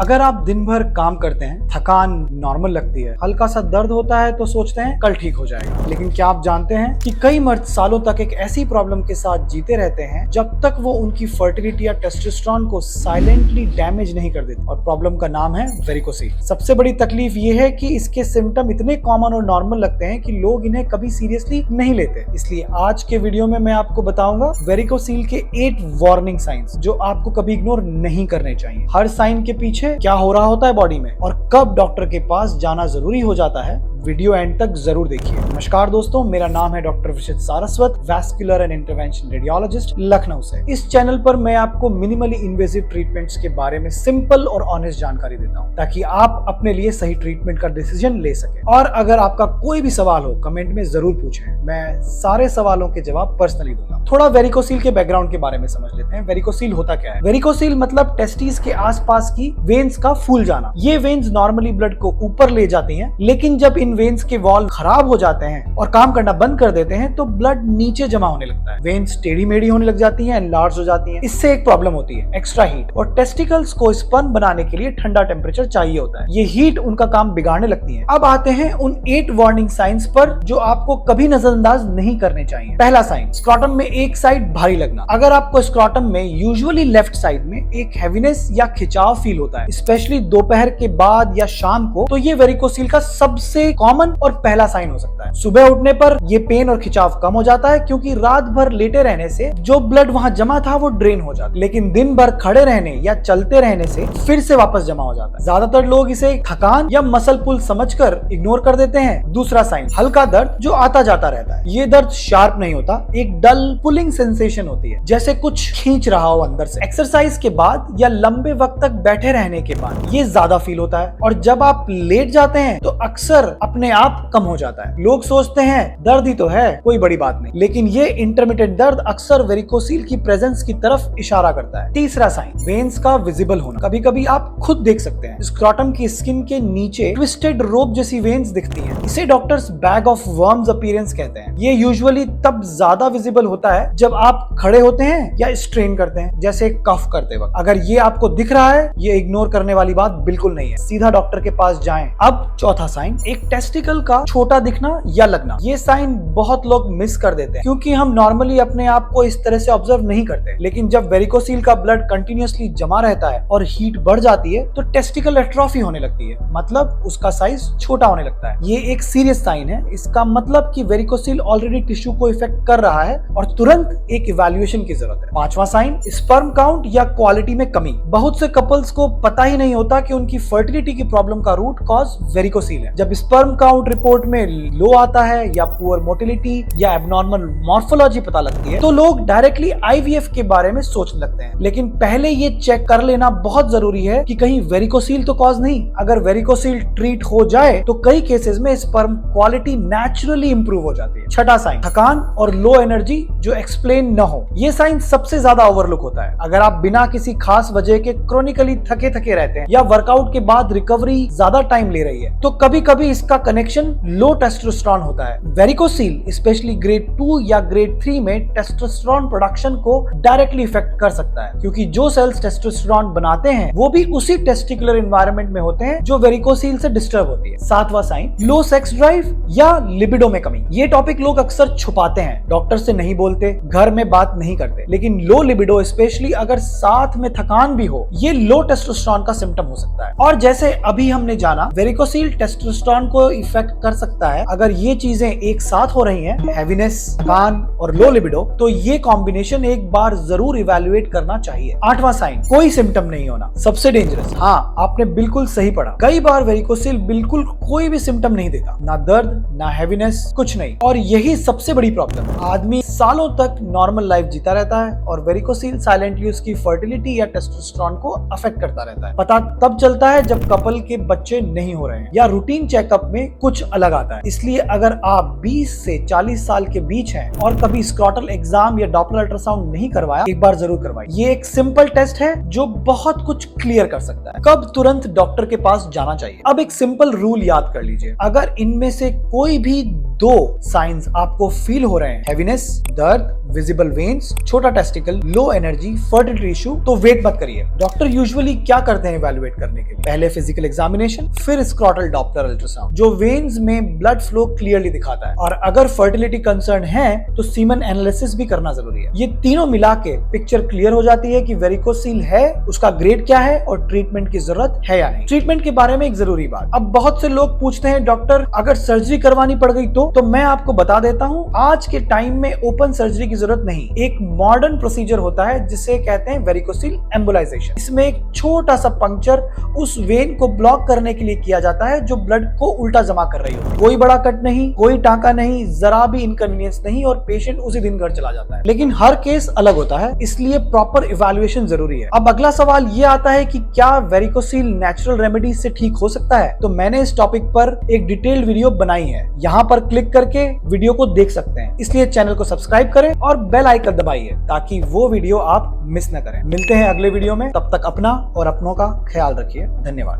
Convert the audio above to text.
अगर आप दिन भर काम करते हैं, थकान नॉर्मल लगती है, हल्का सा दर्द होता है तो सोचते हैं कल ठीक हो जाएगा, लेकिन क्या आप जानते हैं कि कई मर्द सालों तक एक ऐसी प्रॉब्लम के साथ जीते रहते हैं जब तक वो उनकी फर्टिलिटी या टेस्टोस्टेरोन को साइलेंटली डैमेज नहीं कर देते। और प्रॉब्लम का नाम है वेरिकोसील। सबसे बड़ी तकलीफ ये है कि इसके सिम्टम इतने कॉमन और नॉर्मल लगते हैं कि लोग इन्हें कभी सीरियसली नहीं लेते। इसलिए आज के वीडियो में मैं आपको बताऊंगा वेरिकोसील के 8 वार्निंग साइंस जो आपको कभी इग्नोर नहीं करने चाहिए। हर साइन के पीछे क्या हो रहा होता है बॉडी में और कब डॉक्टर के पास जाना जरूरी हो जाता है, वीडियो एंड तक जरूर देखिए। नमस्कार दोस्तों, मेरा नाम है doctor Vishit Saraswat, vascular and intervention radiologist, Lucknow से। इस चैनल पर मैं आपको मिनिमली इन्वेसिव ट्रीटमेंट्स के बारे में सिंपल और ऑनेस्ट जानकारी देता हूं ताकि आप अपने लिए सही ट्रीटमेंट का डिसीजन ले सके। और अगर आपका कोई भी सवाल हो कमेंट में जरूर पूछें, मैं सारे सवालों के जवाब पर्सनली दूंगा। थोड़ा वेरिकोसील के बैकग्राउंड के बारे में समझ लेते हैं। वेरिकोसील होता क्या है? वेरिकोसील मतलब टेस्टिस के आसपास की वेन्स का फूल जाना। ये वेन्स नॉर्मली ब्लड को ऊपर ले जाती हैं, लेकिन जब इन वेन्स के वॉल खराब हो जाते हैं और काम करना बंद कर देते हैं तो ब्लड नीचे जमा होने लगता है। वेन्स टेढ़ी मेढ़ी होने लग जाती हैं, एनलार्ज हो जाती हैं। इससे एक प्रॉब्लम होती है, एक्स्ट्रा हीट। और टेस्टिकल्स को स्पर्म बनाने के लिए ठंडा टेम्परेचर चाहिए होता है। ये हीट उनका काम बिगाड़ने लगती है। अब आते हैं उन 8 वार्निंग साइंस पर जो आपको कभी नजरअंदाज नहीं करने चाहिए। पहला साइन, स्क्रॉटम में एक साइड भारी लगना। अगर आपको स्क्रॉटम में यूजुअली लेफ्ट साइड में एक हैवीनेस या खिंचाव फील होता है, स्पेशली दोपहर के बाद या शाम को, तो ये वेरिकोसील का सबसे कॉमन और पहला साइन हो सकता है। सुबह उठने पर ये पेन और खिंचाव कम हो जाता है क्योंकि रात भर लेटे रहने से जो ब्लड वहां जमा था वो ड्रेन हो जाता है, लेकिन दिन भर खड़े रहने या चलते रहने से फिर से वापस जमा हो जाता है। ज्यादातर लोग इसे थकान या मसल पुल समझकर इग्नोर कर देते हैं। दूसरा साइन, हल्का दर्द जो आता जाता रहता है। ये दर्द शार्प नहीं होता, एक डल पुलिंग सेंसेशन होती है, जैसे कुछ खींच रहा हो अंदर से। एक्सरसाइज के बाद या लंबे वक्त तक बैठे रहने के बाद ये ज्यादा फील होता है और जब आप लेट जाते हैं तो अक्सर अपने आप कम हो जाता है। लोग सोचते हैं दर्द ही तो है, कोई बड़ी बात नहीं, लेकिन ये इंटरमिटेंट दर्द अक्सर वेरिकोसील की प्रेजेंस की तरफ इशारा करता है। तीसरा साइन, वेन्स का विजिबल होना। कभी कभी आप खुद देख सकते हैं स्क्रॉटम की स्किन के नीचे ट्विस्टेड रोप जैसी वेन्स दिखती हैं। इसे doctors bag of worms appearance कहते हैं। ये यूजुअली तब ज्यादा विजिबल होता है जब आप खड़े होते हैं या स्ट्रेन करते हैं, जैसे कफ करते वक्त। अगर ये आपको दिख रहा है, ये इग्नोर करने वाली बात बिल्कुल नहीं है, सीधा डॉक्टर के पास जाएं। अब चौथा साइन, एक टेस्टिकल का छोटा दिखना या लगना। ये साइन बहुत लोग मिस कर देते हैं क्योंकि हम नॉर्मली अपने आप को इस तरह से ऑब्जर्व नहीं करते, लेकिन जब वेरिकोसील का ब्लड कंटिन्यूअसली जमा रहता है और हीट बढ़ जाती है तो टेस्टिकल एट्रोफी होने लगती है, मतलब उसका साइज छोटा होने लगता है। ये एक सीरियस साइन है। इसका मतलब कि वेरिकोसील ऑलरेडी टिश्यू को इफेक्ट कर रहा है और तुरंत एक इवैल्यूएशन की जरूरत है। पांचवा साइन, स्पर्म काउंट या क्वालिटी में कमी। बहुत से कपल्स को पता ही नहीं होता कि उनकी फर्टिलिटी की प्रॉब्लम का रूट कॉज वेरिकोसील है। जब स्पर्म काउंट रिपोर्ट में लो आता है या पुअर मोटिलिटी या एबनॉर्मल मॉर्फोलॉजी पता लगती है तो लोग डायरेक्टली आईवीएफ के बारे में सोचने लगते हैं, लेकिन पहले ये चेक कर लेना बहुत जरूरी है कि कहीं वेरिकोसील तो कॉज नहीं। अगर वेरिकोसील ट्रीट हो जाए तो कई केसेस में स्पर्म क्वालिटी नेचुरली इंप्रूव हो जाती है। छठा साइन, थकान और लो एनर्जी जो एक्सप्लेन न हो। ये साइन सबसे ज्यादा ओवरलुक होता है। अगर आप बिना किसी खास वजह के क्रोनिकली थके थके रहते हैं या वर्कआउट के बाद रिकवरी ज्यादा टाइम ले रही है तो कभी कभी इसका कनेक्शन लो टेस्टोस्टेरोन होता है। वेरिकोसील स्पेशली ग्रेड 2 या ग्रेड 3 में टेस्टोस्टेरोन प्रोडक्शन को डायरेक्टली इफेक्ट कर सकता है क्योंकि जो सेल्स टेस्टोस्टेरोन बनाते हैं वो भी उसी टेस्टिकुलर एनवायरनमेंट में होते हैं जो वेरिकोसील से डिस्टर्ब होती है। सातवां साइन, लो सेक्स ड्राइव या लिबिडो में कमी। ये टॉपिक लोग अक्सर छुपाते हैं, डॉक्टर से नहीं बोलते, घर में बात नहीं करते, लेकिन लो लिबिडो स्पेशली अगर साथ में थकान भी हो, ये लो टेस्टोस्टेरोन का सिम्टम हो सकता है। और जैसे अभी हमने जाना वेरिकोसील टेस्टोस्टेरोन को इफेक्ट कर सकता है। अगर ये चीजें एक साथ हो रही हैं, हैवीनेस, थकान और लो लिबिडो, तो ये कॉम्बिनेशन एक बार जरूर इवैल्यूएट करना चाहिए। आठवां साइन, कोई सिम्टम नहीं होना, सबसे डेंजरस। हाँ, आपने बिल्कुल सही पढ़ा। कई बार वेरिकोसील बिल्कुल कोई भी सिम्टम नहीं देता, ना दर्द ना हैवीनेस, कुछ नहीं। और यही सबसे बड़ी प्रॉब्लम है। आदमी सालों तक नॉर्मल लाइफ जीता रहता है और वेरिकोसील साइलेंटली उसकी फर्टिलिटी या टेस्टोस्टेरोन को अफेक्ट करता रहता है। पता तब चलता है जब कपल के बच्चे नहीं हो रहे हैं या रूटीन चेकअप में कुछ अलग आता है। इसलिए अगर आप 20 से 40 साल के बीच हैं और कभी स्क्रॉटल एग्जाम या डॉपलर अल्ट्रासाउंड नहीं करवाया, एक बार जरूर करवाइए। ये एक सिंपल टेस्ट है जो बहुत कुछ क्लियर कर सकता है। कब तुरंत डॉक्टर के पास जाना चाहिए? अब एक सिंपल रूल याद कर लीजिए, अगर इनमें से कोई भी दो साइंस आपको फील हो रहे हैं, हैवीनेस, दर्द, विजिबल वेन्स, छोटा testicle, low energy, fertility issue, तो वेट मत करिए। डॉक्टर यूजुअली क्या करते हैं इवैल्यूएट करने के लिए? पहले फिजिकल एग्जामिनेशन, फिर स्क्रॉटल डॉपलर अल्ट्रासाउंड जो वेन्स में ब्लड फ्लो क्लियरली दिखाता है, और अगर फर्टिलिटी कंसर्न है तो सीमन एनालिसिस भी करना जरूरी है। ये तीनों मिला के पिक्चर क्लियर हो जाती है कि वेरिकोसील है, उसका ग्रेड क्या है और ट्रीटमेंट की जरूरत है या नहीं। ट्रीटमेंट के बारे में एक जरूरी बात, अब बहुत से लोग पूछते हैं डॉक्टर अगर सर्जरी करवानी पड़ गई तो मैं आपको बता देता हूं, आज के टाइम में ओपन सर्जरी की जरूरत नहीं। एक मॉडर्न प्रोसीजर होता है जिसे कहते हैं वेरिकोसील एम्बोलाइजेशन। इसमें एक छोटा सा पंक्चर उस वेन को ब्लॉक करने के लिए किया जाता है जो ब्लड को उल्टा जमा कर रही होती है। कोई बड़ा कट नहीं, कोई टांका नहीं, जरा भी इनकन्वीनियंस नहीं, और पेशेंट उसी दिन घर चला जाता है। लेकिन हर केस अलग होता है, इसलिए प्रॉपर इवैल्यूएशन जरूरी है। अब अगला सवाल ये आता है कि क्या वेरिकोसील नेचुरल रेमेडी से ठीक हो सकता है? तो मैंने इस टॉपिक पर एक डिटेल्ड वीडियो बनाई है, यहाँ पर क्लिक करके वीडियो को देख सकते हैं। इसलिए चैनल को सब्सक्राइब करें और बेल आइकन दबाइए ताकि वो वीडियो आप मिस न करें। मिलते हैं अगले वीडियो में, तब तक अपना और अपनों का ख्याल रखिए। धन्यवाद।